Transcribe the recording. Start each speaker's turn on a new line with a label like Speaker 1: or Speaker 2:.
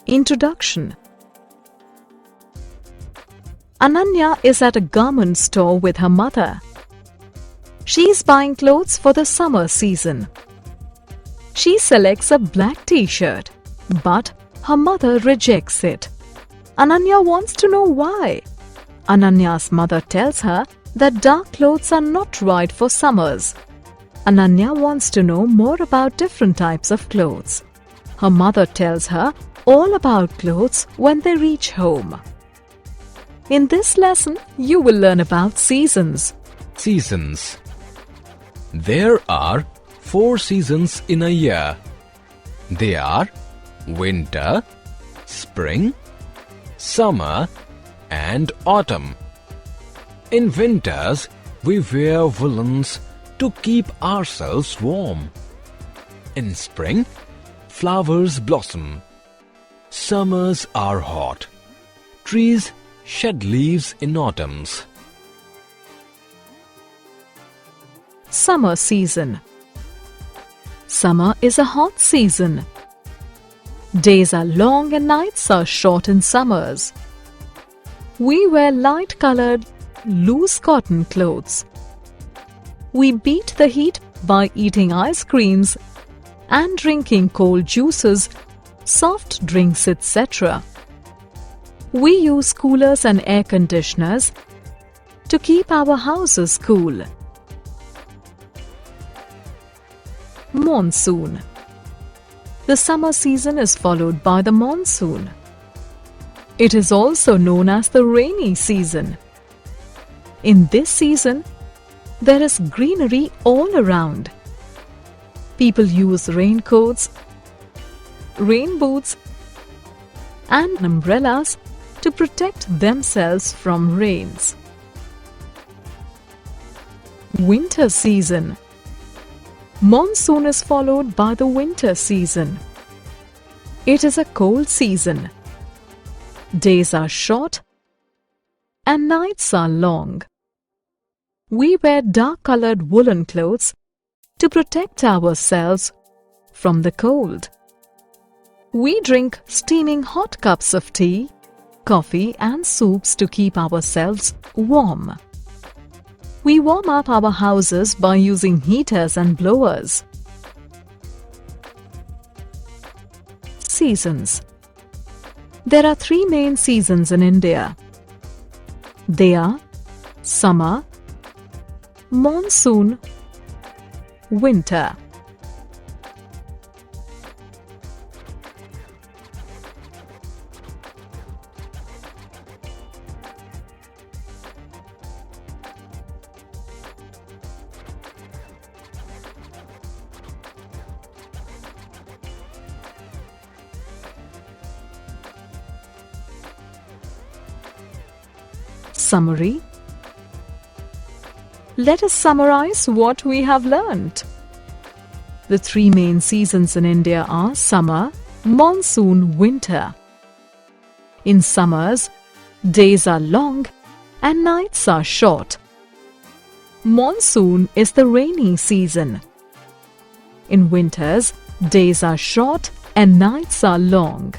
Speaker 1: Introduction. Ananya is at a garment store with her mother. She is buying clothes for the summer season. She selects a black t-shirt, but her mother rejects it. Ananya wants to know why. Ananya's mother tells her that dark clothes are not right for summers. Ananya wants to know more about different types of clothes. Her mother tells her all about clothes when they reach home. In this lesson, you will learn about seasons.
Speaker 2: Seasons. There are 4 seasons in a year. They are winter, spring, summer, and autumn. In winters, we wear woolens to keep ourselves warm. In spring, flowers blossom. Summers are hot. Trees shed leaves in autumns.
Speaker 1: Summer season. Summer is a hot season. Days are long and nights are short in summers. We wear light-colored, loose cotton clothes. We beat the heat by eating ice creams and drinking cold juices, soft drinks, etc. We use coolers and air conditioners to keep our houses cool. Monsoon. The summer season is followed by the monsoon. It is also known as the rainy season. In this season, there is greenery all around. People use raincoats, rain boots, and umbrellas to protect themselves from rains. Winter season. Monsoon is followed by the winter season. It is a cold season. Days are short and nights are long. We wear dark-colored woolen clothes to protect ourselves from the cold. We drink steaming hot cups of tea, coffee and soups to keep ourselves warm. We warm up our houses by using heaters and blowers. Seasons. There are 3 main seasons in India. They are summer, monsoon, winter. Summary. Let us summarize what we have learnt. The 3 main seasons in India are summer, monsoon, winter. In summers, days are long and nights are short. Monsoon is the rainy season. In winters, days are short and nights are long.